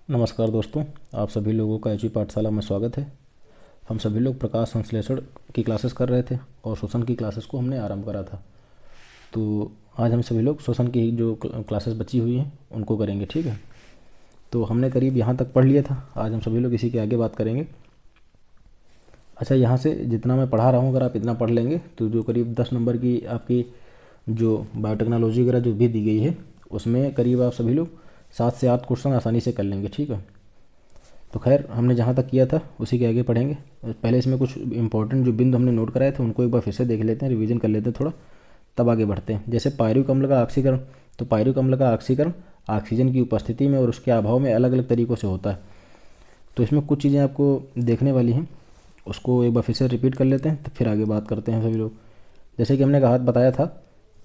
नमस्कार दोस्तों, आप सभी लोगों का एचवी पाठशाला में स्वागत है। हम सभी लोग प्रकाश संश्लेषण की क्लासेस कर रहे थे और श्वसन की क्लासेस को हमने आरंभ करा था। तो आज हम सभी लोग श्वसन की जो क्लासेस बची हुई हैं उनको करेंगे, ठीक है। तो हमने करीब यहाँ तक पढ़ लिया था, आज हम सभी लोग इसी के आगे बात करेंगे। अच्छा, यहाँ से जितना मैं पढ़ा रहा हूँ अगर आप इतना पढ़ लेंगे तो जो करीब 10 नंबर की आपकी जो बायोटेक्नोलॉजी वगैरह जो भी दी गई है उसमें करीब आप सभी लोग 7 से 8 क्वेश्चन आसानी से कर लेंगे, ठीक है। तो खैर हमने जहाँ तक किया था उसी के आगे पढ़ेंगे। पहले इसमें कुछ इंपॉर्टेंट जो बिंदु हमने नोट कराए थे उनको एक बार फिर से देख लेते हैं, रिवीजन कर लेते हैं थोड़ा, तब आगे बढ़ते हैं। जैसे पायरुविक अम्ल का ऑक्सीकरण, तो पायरुविक अम्ल का ऑक्सीकरण ऑक्सीजन की उपस्थिति में और उसके अभाव में अलग अलग तरीक़ों से होता है। तो इसमें कुछ चीज़ें आपको देखने वाली हैं, उसको एक बार फिर से रिपीट कर लेते हैं तो फिर आगे बात करते हैं सभी लोग। जैसे कि हमने कहा बताया था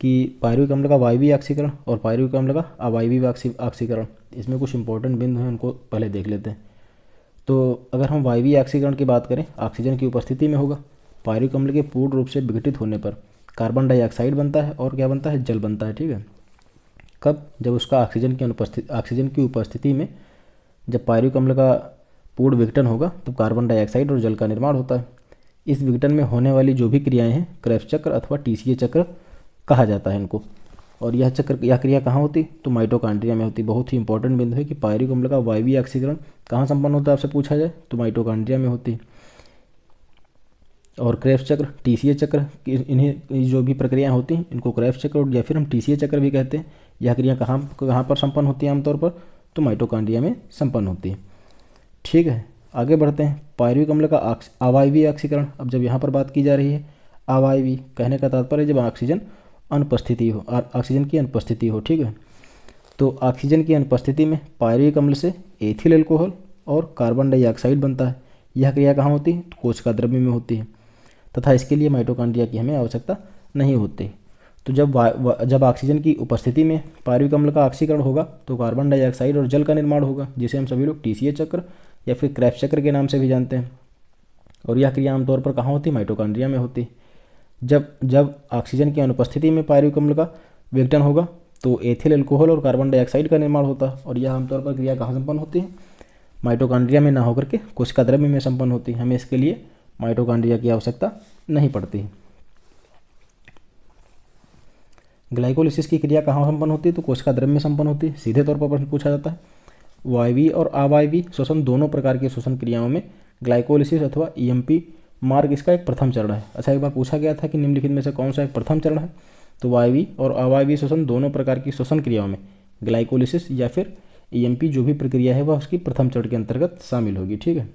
कि पायरुविक अम्ल का वायवीय ऑक्सीकरण और पायरुविक अम्ल का अवायवीय ऑक्सीकरण, इसमें कुछ इंपॉर्टेंट बिंदु हैं उनको पहले देख लेते हैं। तो अगर हम वायवीय ऑक्सीकरण की बात करें, ऑक्सीजन की उपस्थिति में होगा। पायरुविक अम्ल के पूर्ण रूप से विघटित होने पर कार्बन डाइऑक्साइड बनता है और क्या बनता है, जल बनता है, ठीक है। कब, जब उसका ऑक्सीजन की उपस्थिति में जब पायरुविक अम्ल का पूर्ण विघटन होगा तो कार्बन डाइऑक्साइड और जल का निर्माण होता है। इस विघटन में होने वाली जो भी क्रियाएं हैं क्रेब्स चक्र अथवा टीसीए चक्र कहा जाता है इनको। और यह क्रिया कहाँ होती, तो माइटोकॉन्ड्रिया में होती। बहुत ही इंपॉर्टेंट बिंदु है कि पायरुविक अम्ल का वायवीय ऑक्सीकरण कहाँ संपन्न होता है, आपसे पूछा जाए तो माइटोकॉन्ड्रिया में होती। और क्रेब्स चक्र, टीसीए चक्र, इन्हें जो भी प्रक्रियाएं होती हैं इनको क्रेब्स चक्र या फिर हम टीसीए चक्र भी कहते हैं। यह क्रिया कहाँ कहाँ पर संपन्न होती है आमतौर पर, तो माइटोकॉन्ड्रिया में संपन्न होती है, ठीक है। आगे बढ़ते हैं। पायरुविक अम्ल का अवायवीय ऑक्सीकरण, अब जब यहाँ पर बात की जा रही है अवायवीय, कहने का तात्पर्य जब ऑक्सीजन अनुपस्थिति हो, ऑक्सीजन की अनुपस्थिति हो, ठीक है। तो ऑक्सीजन की अनुपस्थिति में पायरुविक अम्ल से एथिल अल्कोहल और कार्बन डाइऑक्साइड बनता है। यह क्रिया कहाँ होती है, तो कोशिका द्रव्य में होती है तथा इसके लिए माइटोकॉन्ड्रिया की हमें आवश्यकता नहीं होती। तो जब ऑक्सीजन की उपस्थिति में पायरुविक अम्ल का ऑक्सीकरण होगा तो कार्बन डाइऑक्साइड और जल का निर्माण होगा, जिसे हम सभी लोग टीसीए चक्र या फिर क्रेब्स चक्र के नाम से भी जानते हैं। और यह क्रिया आमतौर पर कहाँ होती है, माइटोकॉन्ड्रिया में होती है। जब ऑक्सीजन की अनुपस्थिति में पायरुविक अम्ल का विघटन होगा तो एथिल अल्कोहल और कार्बन डाइऑक्साइड का निर्माण होता है। और यह आमतौर पर क्रिया कहाँ संपन्न होती है, माइटोकॉन्ड्रिया में ना होकर के कोशिका द्रव्य में संपन्न होती है। हमें इसके लिए माइटोकॉन्ड्रिया की आवश्यकता नहीं पड़ती। ग्लाइकोलिसिस की क्रिया कहाँ संपन्न होती है, तो कोशिका द्रव्य में संपन्न होती है। सीधे तौर पर प्रश्न पूछा जाता है। वायवीय और अवायवीय श्वसन दोनों प्रकार की श्वसन क्रियाओं में ग्लाइकोलिसिस अथवा ईएमपी मार्ग इसका एक प्रथम चरण है। अच्छा, एक बार पूछा गया था कि निम्नलिखित में से कौन सा एक प्रथम चरण है, तो वायवीय और अवायवीय श्वसन दोनों प्रकार की श्वसन क्रियाओं में ग्लाइकोलिसिस या फिर ईएमपी जो भी प्रक्रिया है वह उसकी प्रथम चरण के अंतर्गत शामिल होगी, ठीक है।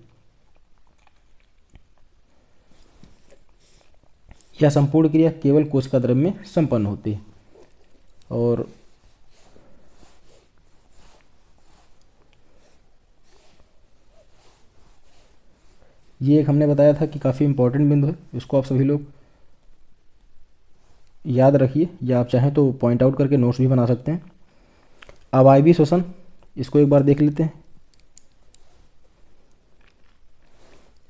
यह संपूर्ण क्रिया केवल कोशिका द्रव्य में संपन्न होती है। और ये एक हमने बताया था कि काफ़ी इंपॉर्टेंट बिंदु है, इसको आप सभी लोग याद रखिए या आप चाहें तो पॉइंट आउट करके नोट्स भी बना सकते हैं। अवायवीय श्वसन, इसको एक बार देख लेते हैं।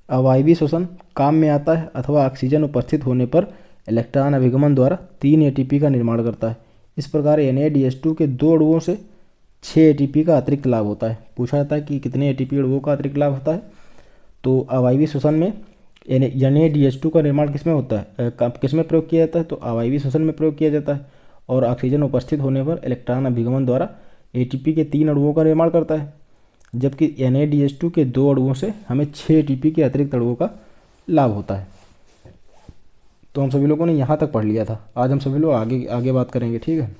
अवायवीय श्वसन काम में आता है अथवा ऑक्सीजन उपस्थित होने पर इलेक्ट्रॉन अभिगमन द्वारा 3 एटीपी का निर्माण करता है। इस प्रकार NADH2 के 2 अणुओं से 6 एटीपी का अतिरिक्त लाभ होता है। पूछा जाता है कि कितने एटीपी अणुओं का अतिरिक्त लाभ होता है, तो अवायवीय श्वसन में NADH2 का निर्माण किसमें होता है, किसमें प्रयोग किया जाता है, तो अवायवीय श्वसन में प्रयोग किया जाता है। और ऑक्सीजन उपस्थित होने पर इलेक्ट्रॉन अभिगमन द्वारा एटीपी के 3 अणुओं का निर्माण करता है, जबकि NADH2 के 2 अणुओं से हमें 6 एटीपी के अतिरिक्त अणुओं का लाभ होता है। तो हम सभी लोगों ने यहाँ तक पढ़ लिया था, आज हम सभी लोग आगे आगे बात करेंगे, ठीक है।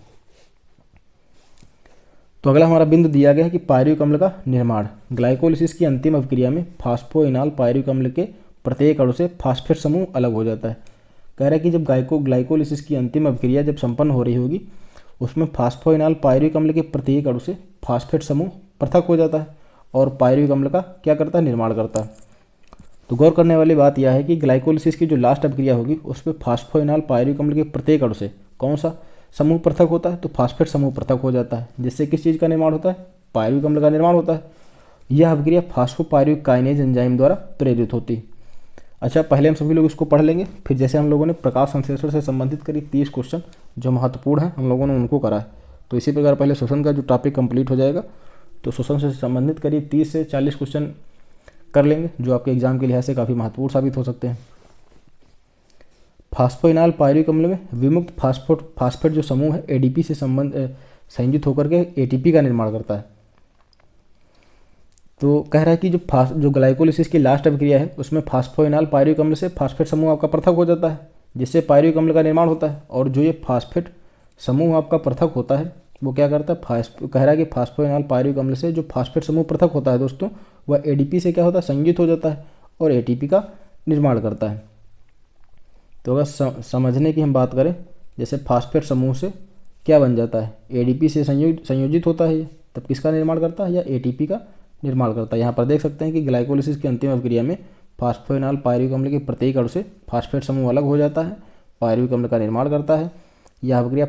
तो अगला हमारा बिंदु दिया गया है कि पायरुविक अम्ल का निर्माण। ग्लाइकोलिसिस की अंतिम अभिक्रिया में फास्फोइनॉल पायरुविक अम्ल के प्रत्येक अणु से फास्फेट समूह अलग हो जाता है। कह रहा है कि जब ग्लाइकोलिसिस की अंतिम अभिक्रिया जब संपन्न हो रही होगी उसमें फास्फोइनॉल पायरुविक अम्ल के प्रत्येक अणु से फास्फेट समूह पृथक हो जाता है और पायरुविक अम्ल का क्या करता है, निर्माण करता है। तो गौर करने वाली बात यह है कि ग्लाइकोलिसिस की जो लास्ट अभिक्रिया होगी उसमें फास्फोइनॉल पायरुविक अम्ल के प्रत्येक अणु से कौन सा समूह पृथक होता है, तो फास्फेट समूह पृथक हो जाता है, जिससे किस चीज़ का निर्माण होता है, पायरुविक अम्ल का निर्माण होता है। यह अभिक्रिया फास्फोपायरुविक काइनेज एंजाइम द्वारा प्रेरित होती है। अच्छा, पहले हम सभी लोग इसको पढ़ लेंगे, फिर जैसे हम लोगों ने प्रकाश संश्लेषण से संबंधित करीब 30 क्वेश्चन जो महत्वपूर्ण हैं हम लोगों ने उनको करा है, तो इसी प्रकार पहले श्वसन का जो टॉपिक कंप्लीट हो जाएगा तो शोषण से संबंधित करीब 30 से 40 क्वेश्चन कर लेंगे, जो आपके एग्जाम के लिहाज से काफ़ी महत्वपूर्ण साबित हो सकते हैं। फास्फोइनाल पायरुविक अम्ल में विमुक्त फास्फेट जो समूह है एडीपी से संयोजित होकर के एटीपी का निर्माण करता है। तो कह रहा है कि जो ग्लाइकोलिसिस की लास्ट अभिक्रिया है उसमें फास्फोइनाल पायरुविक अम्ल से फास्फेट समूह आपका पृथक हो जाता है, जिससे पायरुविक अम्ल का निर्माण होता है। और जो ये फास्फेट समूह आपका पृथक होता है वो क्या करता है, कह रहा है कि फास्फोइनाल पायरुविक अम्ल से जो फास्फेट समूह पृथक होता है दोस्तों, वह एडीपी से क्या होता है, संयोजित हो जाता है और एटीपी का निर्माण करता है। तो अगर समझने की हम बात करें, जैसे फास्फेट समूह से क्या बन जाता है, एडीपी से संयोजित होता है, तब किसका निर्माण करता है, या एटीपी का निर्माण करता है। यहाँ पर देख सकते हैं कि ग्लाइकोलिसिस की अंतिम अभिक्रिया में फास्फोइनाल पायरुविक अम्ल के प्रत्येक अणु से फास्फेट समूह अलग हो जाता है, पायरुविक अम्ल का निर्माण करता है। यह अभिक्रिया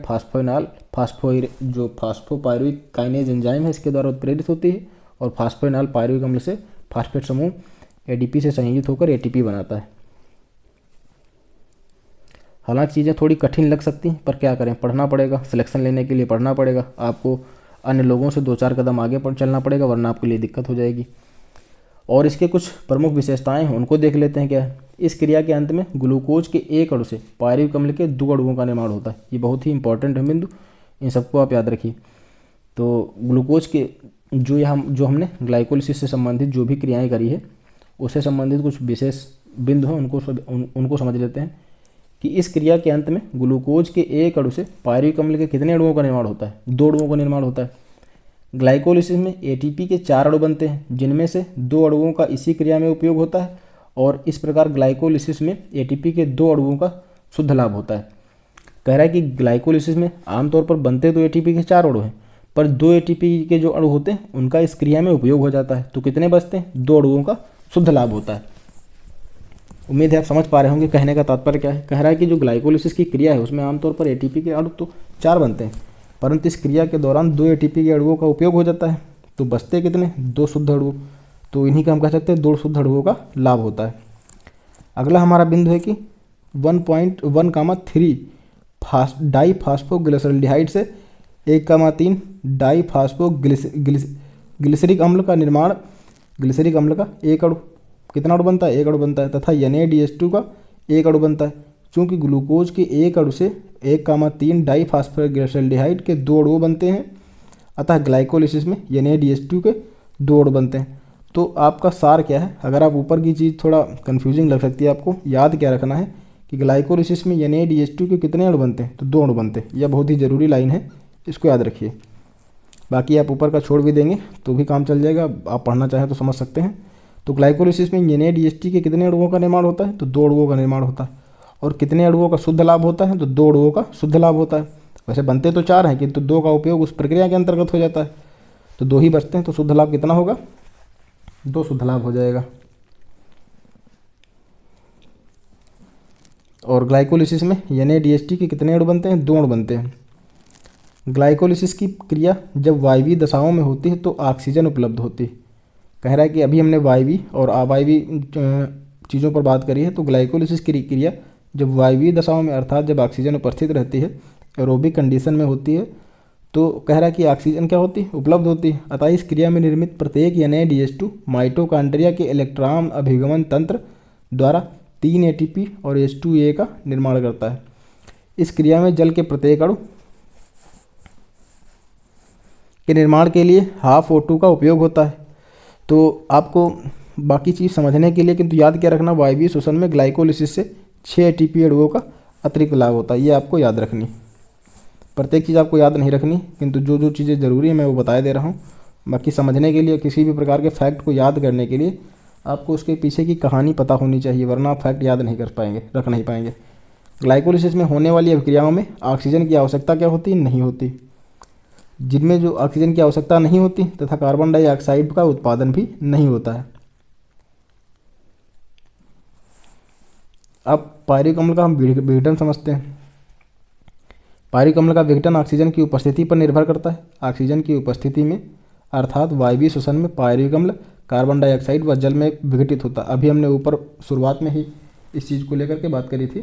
फास्फोपायरुविक काइनेज एंजाइम है, इसके द्वारा उत्प्रेरित होती है और फास्फोइनाल पायरुविक अम्ल से फास्फेट समूह एडीपी से संयोजित होकर एटीपी बनाता है। हालांकि चीज़ें थोड़ी कठिन लग सकती हैं, पर क्या करें, पढ़ना पड़ेगा। सिलेक्शन लेने के लिए पढ़ना पड़ेगा, आपको अन्य लोगों से 2-4 कदम आगे पर चलना पड़ेगा, वरना आपके लिए दिक्कत हो जाएगी। और इसके कुछ प्रमुख विशेषताएं हैं, उनको देख लेते हैं। क्या है, इस क्रिया के अंत में ग्लूकोज के एक अणु से पायरुविक अम्ल के 2 अणुओं का निर्माण होता है। ये बहुत ही इंपॉर्टेंट है बिंदु, इन सबको आप याद रखिए। तो ग्लूकोज के जो हमने ग्लाइकोलिसिस से संबंधित जो भी क्रियाएँ करी है उससे संबंधित कुछ विशेष बिंदु हैं, उनको समझ लेते हैं कि इस क्रिया के अंत में ग्लूकोज के एक अणु से पायरुविक अम्ल के कितने अणुओं का निर्माण होता है, 2 अणुओं का निर्माण होता है। ग्लाइकोलिसिस में एटीपी के 4 अणु बनते हैं, जिनमें से 2 अणुओं का इसी क्रिया में उपयोग होता है और इस प्रकार ग्लाइकोलिसिस में एटीपी के 2 अणुओं का शुद्ध लाभ होता है। कह रहा है कि ग्लाइकोलिसिस में आमतौर पर बनते तो एटीपी के 4 अणु हैं, पर 2 एटीपी के जो अणु होते हैं उनका इस क्रिया में उपयोग हो जाता है। तो कितने बचते हैं, 2 अणुओं का शुद्ध लाभ होता है। उम्मीद है आप समझ पा रहे होंगे कहने का तात्पर्य क्या है। कह रहा है कि जो ग्लाइकोलिसिस की क्रिया है उसमें आमतौर पर एटीपी के अणु तो 4 बनते हैं, परंतु इस क्रिया के दौरान 2 एटीपी के अणुओं का उपयोग हो जाता है, तो बचते कितने, 2 शुद्ध अणु। तो इन्हीं का हम कह सकते हैं 2 शुद्ध अणुओं का लाभ होता है। अगला हमारा बिंदु है कि 1.1,3 डाईफास्फोग्लिसरल्डिहाइड से 1,3 डाईफास्फोग्लिसरिक अम्ल का निर्माण, ग्लिसरिक अम्ल का एक अणु कितना अणु बनता है, 1 अणु बनता है, तथा NaDH2 का 1 अणु बनता है। चूँकि ग्लूकोज के एक अणु से 1,3 डाईफास्फोग्लिसरल्डिहाइड के 2 अणु बनते हैं, अतः ग्लाइकोलिसिस में NaDH2 के 2 अणु बनते हैं। तो आपका सार क्या है, अगर आप ऊपर की चीज़ थोड़ा कन्फ्यूजिंग लग सकती है, आपको याद क्या रखना है कि ग्लाइकोलिसिस में NaDH2 के कितने अणु बनते हैं, तो 2 अणु बनते हैं। यह बहुत ही ज़रूरी लाइन है, इसको याद रखिए। बाकी आप ऊपर का छोड़ भी देंगे तो भी काम चल जाएगा, आप पढ़ना चाहें तो समझ सकते हैं। तो ग्लाइकोलिसिस में NaDH2 के कितने अणुओं का निर्माण होता है, तो 2 अणुओं का निर्माण होता है। और कितने अणुओं का शुद्ध लाभ होता है, तो 2 अणुओं का शुद्ध लाभ होता है। वैसे बनते तो 4 हैं, किंतु 2 का उपयोग उस प्रक्रिया के अंतर्गत हो जाता है, तो 2 ही बचते हैं। तो शुद्ध लाभ कितना होगा, 2 शुद्ध लाभ हो जाएगा। और ग्लाइकोलिसिस में NaDH2 के कितने अणु बनते हैं, 2 अणु बनते हैं। ग्लाइकोलिसिस की क्रिया जब वायवीय दशाओं में होती है तो ऑक्सीजन उपलब्ध होती है। कह रहा है कि अभी हमने वायवीय और अवायवीय चीज़ों पर बात करी है, तो ग्लाइकोलिसिस की क्रिया जब वायवीय दशाओं में अर्थात जब ऑक्सीजन उपस्थित रहती है, एरोबिक कंडीशन में होती है, तो कह रहा है कि ऑक्सीजन क्या होती है, उपलब्ध होती है। अतः इस क्रिया में निर्मित प्रत्येक NaDH2 माइटोकॉन्ड्रिया के इलेक्ट्रॉन अभिगमन तंत्र द्वारा 3 ATP और H2A का निर्माण करता है। इस क्रिया में जल के प्रत्येक अणु के निर्माण के लिए O2 का उपयोग होता है। तो आपको बाकी चीज़ समझने के लिए किंतु याद क्या रखना, वायवीय श्वसन में ग्लाइकोलिसिस से 6 ATP अणुओं का अतिरिक्त लाभ होता है। ये आपको याद रखनी, प्रत्येक चीज़ आपको याद नहीं रखनी, किंतु जो जो चीज़ें ज़रूरी है मैं वो बता दे रहा हूँ। बाकी समझने के लिए, किसी भी प्रकार के फैक्ट को याद करने के लिए आपको उसके पीछे की कहानी पता होनी चाहिए, वरना आप फैक्ट याद नहीं कर पाएंगे, रख नहीं पाएंगे। ग्लाइकोलिसिस में होने वाली अभिक्रियाओं में ऑक्सीजन की आवश्यकता क्या होती, नहीं होती। जिनमें जो ऑक्सीजन की आवश्यकता नहीं होती तथा कार्बन डाइऑक्साइड का उत्पादन भी नहीं होता है। अब पायरुविक अम्ल का हम विघटन समझते हैं। पायरुविक अम्ल का विघटन ऑक्सीजन की उपस्थिति पर निर्भर करता है। ऑक्सीजन की उपस्थिति में अर्थात वायवीय श्वसन में पायरुविक अम्ल कार्बन डाइऑक्साइड व जल में विघटित होता है। अभी हमने ऊपर शुरुआत में ही इस चीज़ को लेकर के बात करी थी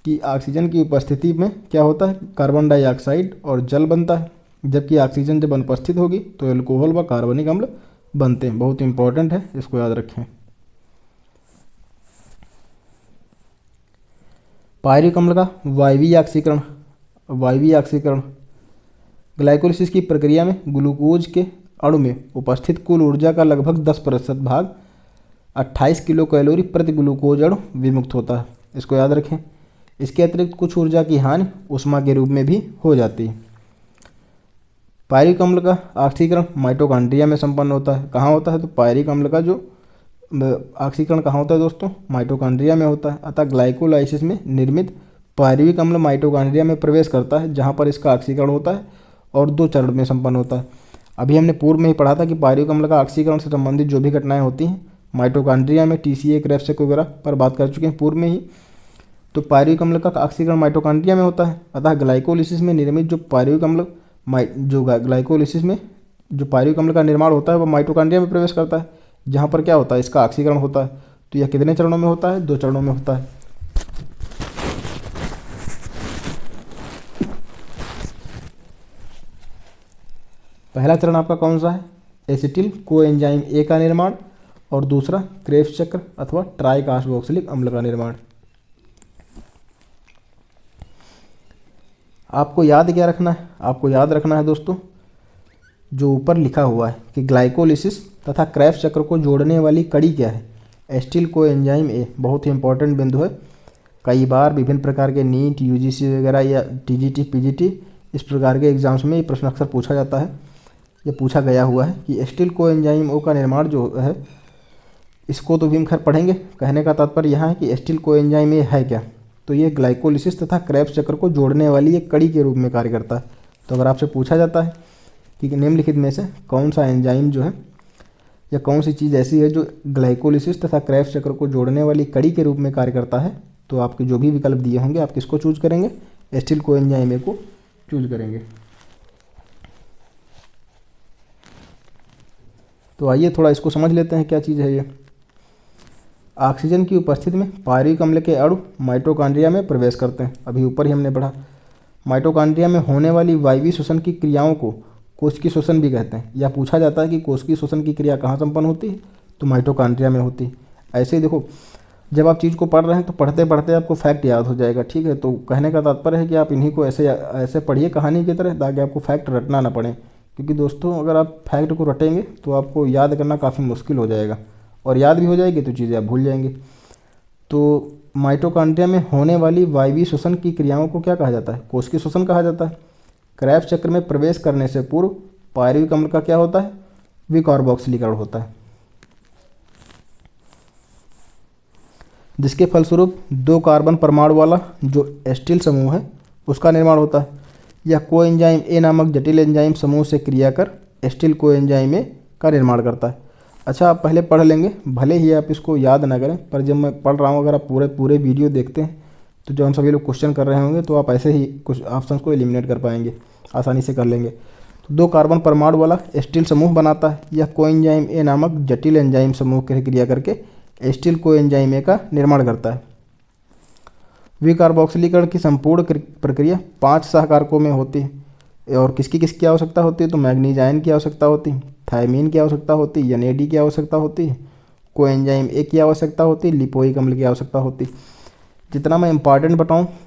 कि ऑक्सीजन की उपस्थिति में क्या होता है, कार्बन डाइऑक्साइड और जल बनता है, जबकि ऑक्सीजन जब अनुपस्थित होगी तो एल्कोहल व कार्बनिक अम्ल बनते हैं। बहुत इंपॉर्टेंट है, इसको याद रखें। पायरिक अम्ल का वायवीय ऑक्सीकरण ग्लाइकोलिसिस की प्रक्रिया में ग्लूकोज के अणु में उपस्थित कुल ऊर्जा का लगभग 10% भाग 28 किलो कैलोरी प्रति ग्लूकोज अणु विमुक्त होता है। इसको याद रखें। इसके अतिरिक्त कुछ ऊर्जा की हानि ऊष्मा के रूप में भी हो जाती है। पायरिक अम्ल का ऑक्सीकरण माइटोकॉन्ड्रिया में संपन्न होता है। कहाँ होता है? तो पायरिक अम्ल का जो ऑक्सीकरण कहाँ होता है दोस्तों? माइटोकॉन्ड्रिया में होता है। अतः ग्लाइकोलाइसिस में निर्मित पायरुविक अम्ल माइटोकॉन्ड्रिया में प्रवेश करता है, जहाँ पर इसका ऑक्सीकरण होता है और 2 चरण में संपन्न होता है। अभी हमने पूर्व में ही पढ़ा था कि पायरुविक अम्ल का ऑक्सीकरण से संबंधित जो भी घटनाएं होती हैं माइटोकॉन्ड्रिया में TCA, क्रेब्स वगैरह पर बात कर चुके हैं पूर्व में ही। तो पायरुविक अम्ल का ऑक्सीकरण माइटोकॉन्ड्रिया में होता है। अतः ग्लाइकोलिसिस में निर्मित जो पायरुविक अम्ल ग्लाइकोलिसिस में जो पायरुविक अम्ल का निर्माण होता है वह माइटोकॉन्ड्रिया में प्रवेश करता है, जहाँ पर क्या होता है? इसका ऑक्सीकरण होता है। तो यह कितने चरणों में होता है? 2 चरणों में होता है। पहला चरण आपका कौन सा है? एसिटिल कोएंजाइम ए का निर्माण, और दूसरा क्रेब्स चक्र अथवा ट्राई कार्बोक्सिलिक अम्ल का निर्माण। आपको याद क्या रखना है? आपको याद रखना है दोस्तों, जो ऊपर लिखा हुआ है कि ग्लाइकोलिसिस तथा क्रेब्स चक्र को जोड़ने वाली कड़ी क्या है? Acetyl coenzyme A. बहुत ही इंपॉर्टेंट बिंदु है। कई बार विभिन्न प्रकार के नीट, UGC वगैरह या TGT, PGT इस प्रकार के एग्जाम्स में ये प्रश्न अक्सर पूछा जाता है। ये पूछा गया हुआ है कि एसिटिल कोएंजाइम ओ का निर्माण जो है, इसको तो भी हम खैर पढ़ेंगे। कहने का तात्पर्य यहाँ है कि एसिटिल कोएंजाइम ए है क्या? तो ये ग्लाइकोलिसिस तथा क्रेब्स चक्र को जोड़ने वाली एक कड़ी के रूप में कार्य करता है। तो अगर आपसे पूछा जाता है कि निम्नलिखित में से कौन सा एंजाइम जो है या कौन सी चीज़ ऐसी है जो ग्लाइकोलिसिस तथा क्रेब्स चक्र को जोड़ने वाली कड़ी के रूप में कार्य करता है, तो आपके जो भी विकल्प दिए होंगे आप किसको चूज करेंगे? एसिटिल कोएंजाइम ए को चूज करेंगे। तो आइए थोड़ा इसको समझ लेते हैं, क्या चीज़ है ये। ऑक्सीजन की उपस्थिति में पायरुविक अम्ल के अणु माइटोकॉन्ड्रिया में प्रवेश करते हैं। अभी ऊपर ही हमने पढ़ा, माइटोकॉन्ड्रिया में होने वाली वायवीय श्वसन की क्रियाओं को कोशिकीय श्वसन भी कहते हैं। या पूछा जाता है कि कोशिकीय श्वसन की क्रिया कहाँ संपन्न होती है? तो माइटोकॉन्ड्रिया में होती है। ऐसे ही देखो, जब आप चीज़ को पढ़ रहे हैं तो पढ़ते पढ़ते आपको फैक्ट याद हो जाएगा, ठीक है। तो कहने का तात्पर्य है कि आप इन्हीं को ऐसे पढ़िए कहानी की तरह, ताकि आपको फैक्ट रटना ना पड़े। क्योंकि दोस्तों अगर आप फैक्ट को रटेंगे तो आपको याद करना काफ़ी मुश्किल हो जाएगा, और याद भी हो जाएगी तो चीज़ें आप भूल जाएंगे। तो माइटोकॉन्ड्रिया में होने वाली वायवीय श्वसन की क्रियाओं को क्या कहा जाता है? कोशिकीय श्वसन कहा जाता है। क्रेब्स चक्र में प्रवेश करने से पूर्व पायरुविक अम्ल का क्या होता है? विकार्बोक्सिलीकरण होता है, जिसके फलस्वरूप 2 कार्बन परमाणु वाला जो एसिटिल समूह है उसका निर्माण होता है। यह कोएंजाइम ए नामक जटिल एंजाइम समूह से क्रिया कर एसिटिल कोएंजाइम ए का निर्माण करता है। अच्छा, आप पहले पढ़ लेंगे, भले ही आप इसको याद ना करें, पर जब मैं पढ़ रहा हूँ अगर आप पूरे वीडियो देखते हैं तो जब हम सभी लोग क्वेश्चन कर रहे होंगे तो आप ऐसे ही कुछ ऑप्शंस को एलिमिनेट कर पाएंगे, आसानी से कर लेंगे। तो 2 कार्बन परमाणु वाला एसिटिल समूह बनाता है। यह कोएंजाइम ए नामक जटिल एंजाइम समूह की क्रिया करके एसिटिल कोएंजाइम ए का निर्माण करता है। विकार्बोक्सिलीकरण की संपूर्ण प्रक्रिया 5 सहकारकों में होती है। और किसकी किसकी आवश्यकता होती है? तो मैग्नीज आयन की आवश्यकता होती है, थायमीन की आवश्यकता होती है, NAD की आवश्यकता होती है, कोएंजाइम ए की आवश्यकता होती है, लिपोइक अम्ल की आवश्यकता होती है। जितना मैं इंपॉर्टेंट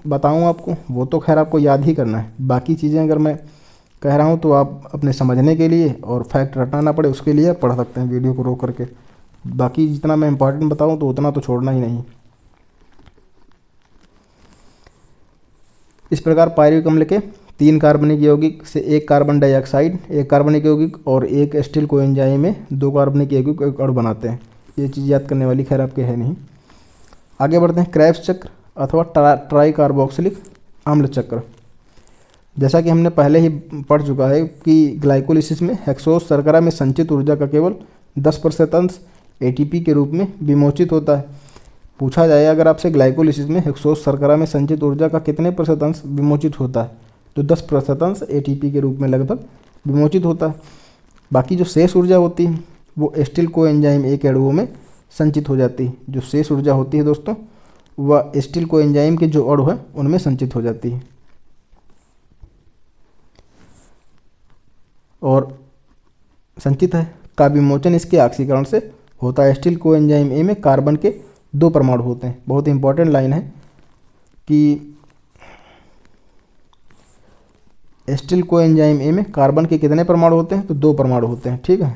बताऊँ आपको, वो तो खैर आपको याद ही करना है। बाकी चीज़ें अगर मैं कह रहा हूँ तो आप अपने समझने के लिए और फैक्ट रटना ना पड़े उसके लिए पढ़ सकते हैं वीडियो को रोक करके। बाकी जितना मैं इंपॉर्टेंट बताऊँ तो उतना तो छोड़ना ही नहीं। इस प्रकार पायरुविक अम्ल के 3 कार्बनिक यौगिक से 1 कार्बन डाइऑक्साइड, 1 कार्बनिक यौगिक और 1 एसिटिल कोएंजाइम में 2 कार्बनिक यौगिक अणु बनाते हैं। ये चीज़ याद करने वाली खैर आपके है नहीं। आगे बढ़ते हैं। क्रेब्स चक्र अथवा ट्राई कार्बोक्सिलिक अम्ल चक्र। जैसा कि हमने पहले ही पढ़ चुका है कि ग्लाइकोलिसिस में हेक्सोस शर्करा में संचित ऊर्जा का केवल 10% अंश ATP के रूप में विमोचित होता है। पूछा जाए अगर आपसे ग्लाइकोलिसिस में हेक्सोस शर्करा में संचित ऊर्जा का कितने % अंश विमोचित होता है, तो 10% अंश ATP के रूप में लगभग विमोचित होता है। बाकी जो शेष ऊर्जा होती है वो एसिटिल कोएंजाइम ए के अणुओं में संचित हो जाती है। जो शेष ऊर्जा होती है दोस्तों वह एसिटिल कोएंजाइम के जो अणु है उनमें संचित हो जाती है। और संचित है का विमोचन इसके ऑक्सीकरण से होता है। एस्टिल कोएंजाइम ए में कार्बन के 2 परमाणु होते हैं। बहुत इंपॉर्टेंट लाइन है कि एस्टिल कोएंजाइम ए में कार्बन के कितने परमाणु होते हैं, तो 2 परमाणु होते हैं, ठीक है।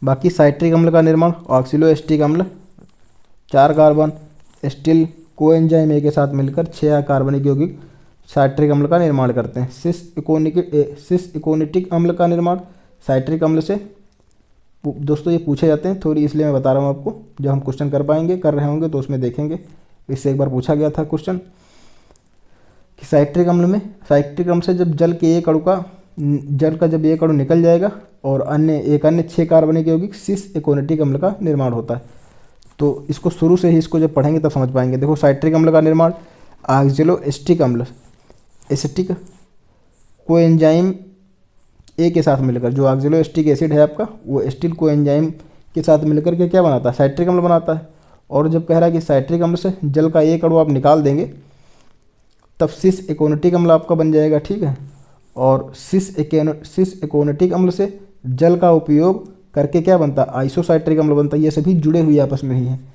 बाकी साइट्रिक अम्ल का निर्माण ऑक्सिलो एस्टिक अम्ल 4 कार्बन एस्टिल कोएंजाइम ए के साथ मिलकर 6 कार्बनिक यौगिक साइट्रिक अम्ल का निर्माण करते हैं। सिस इकोनिटिक अम्ल का निर्माण साइट्रिक अम्ल से दोस्तों ये पूछे जाते हैं थोड़ी, इसलिए मैं बता रहा हूँ आपको। जब हम क्वेश्चन कर रहे होंगे तो उसमें देखेंगे। इससे एक बार पूछा गया था क्वेश्चन कि साइट्रिक अम्ल से जब जल का जब एक अणु निकल जाएगा और एक अन्य 6 कार्बनिक यौगिक सिस इकोनिटिक अम्ल का निर्माण होता है। तो इसको शुरू से ही इसको जब पढ़ेंगे तब समझ पाएंगे। देखो साइट्रिक अम्ल का निर्माण ऑक्सिलो एस्टिक अम्ल एसिटिक कोएंजाइम ए के साथ मिलकर, जो ऑक्सिलो एस्टिक एसिड है आपका, वो एस्टिल कोएंजाइम के साथ मिलकर के क्या बनाता है, साइट्रिक अम्ल बनाता है। और जब कह रहा है कि साइट्रिक अम्ल से जल का एक अणु आप निकाल देंगे तब सिस इकोनिटिक अम्ल आपका बन जाएगा, ठीक है। और सिस इकोनिटिक अम्ल से जल का उपयोग करके क्या बनता है, आइसोसाइट्रिक अम्ल बनता है। ये सभी जुड़े हुए आपस में ही हैं।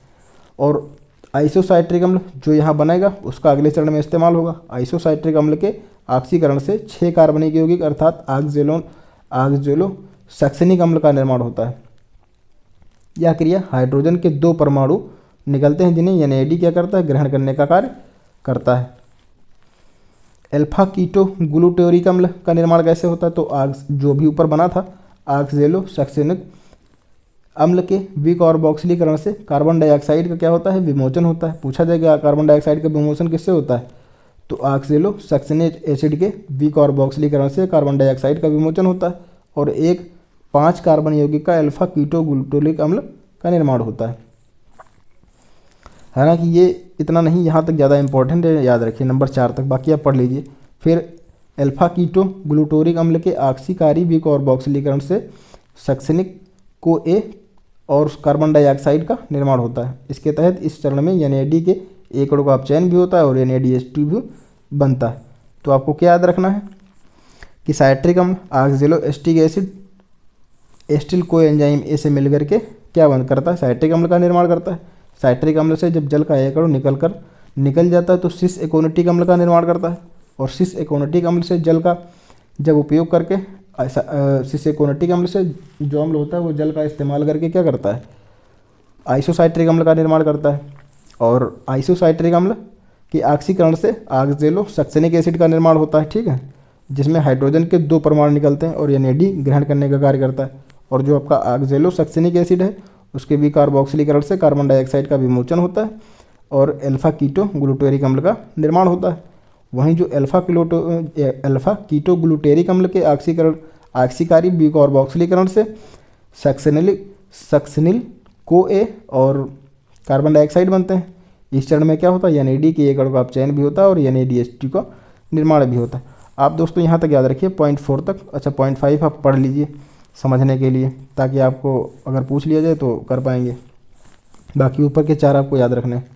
और आइसोसाइट्रिक अम्ल जो यहाँ बनेगा उसका अगले चरण में इस्तेमाल होगा। आइसोसाइट्रिक अम्ल के ऑक्सीकरण से 6 कार्बनिक यौगिक अर्थात ऑक्जेलो सक्सेनिक अम्ल का निर्माण होता है। यह क्रिया हाइड्रोजन के 2 परमाणु निकलते हैं जिन्हें NAD क्या करता है, ग्रहण करने का कार्य करता है। अल्फा कीटो ग्लूटेरिक अम्ल का निर्माण कैसे होता है, तो जो भी ऊपर बना था ऑक्जेलो सक्सेनिक अम्ल के विकार्बोक्सिलीकरण से कार्बन डाइऑक्साइड का क्या होता है, विमोचन होता है। पूछा जाएगा कार्बन डाइऑक्साइड का विमोचन किससे होता है, तो ऑक्जेलो सक्सेनेट एसिड के विकार्बोक्सिलीकरण से कार्बन डाइऑक्साइड का विमोचन होता है। और एक 5 कार्बन यौगिक का अल्फा कीटो ग्लूटेरिक अम्ल का निर्माण होता है। हालांकि ये इतना नहीं, यहाँ तक ज़्यादा इंपॉर्टेंट है, याद रखिए नंबर 4 तक, बाकी आप पढ़ लीजिए। फिर अल्फा कीटो ग्लूटेरिक अम्ल के ऑक्सीकारी विकार्बोक्सिलीकरण से सक्सेनिक को ए और कार्बन डाइऑक्साइड का निर्माण होता है। इसके तहत इस चरण में NAD के एक अणु का अपचयन भी होता है और NADH2 भी बनता है। तो आपको क्या याद रखना है कि साइट्रिक अम्ल ऑक्जेलो acetic acid acetyl coenzyme A से मिलकर के क्या बंद करता है, साइट्रिक अम्ल का निर्माण करता है। साइट्रिक अम्ल से जब जल का एक अणु निकल जाता है तो सिस इकोनिटिक अम्ल का निर्माण करता है। और सिस इकोनिटिक अम्ल से जल का जब उपयोग करके सिस इकोनिटिक अम्ल से जो अम्ल होता है वो जल का इस्तेमाल करके क्या करता है, आइसोसाइट्रिक अम्ल का निर्माण करता है। और आइसोसाइट्रिक अम्ल की ऑक्सीकरण से ऑक्जेलो सक्सेनिक एसिड का निर्माण होता है, ठीक है, जिसमें हाइड्रोजन के 2 परमाणु निकलते हैं और NAD ग्रहण करने का कार्य करता है। और जो आपका ऑक्जेलो सक्सेनिक एसिड है उसके विकार्बोक्सिलीकरण से कार्बन डाइऑक्साइड का विमोचन होता है और अल्फा कीटो ग्लूटेरिक अम्ल का निर्माण होता है। वहीं जो अल्फा कीटो ग्लूटेरिक अम्ल के ऑक्सीकारी विकार्बोक्सिलीकरण से सक्सेनिल को ए और कार्बन डाइऑक्साइड बनते हैं। इस चरण में क्या होता है, NAD के एक अणु का अपचयन भी होता है और NADH2 का निर्माण भी होता है। आप दोस्तों यहाँ तक याद रखिए पॉइंट 4 तक। अच्छा, पॉइंट 5 आप पढ़ लीजिए समझने के लिए, ताकि आपको अगर पूछ लिया जाए तो कर पाएंगे। बाकी ऊपर के 4 आपको याद रखने हैं।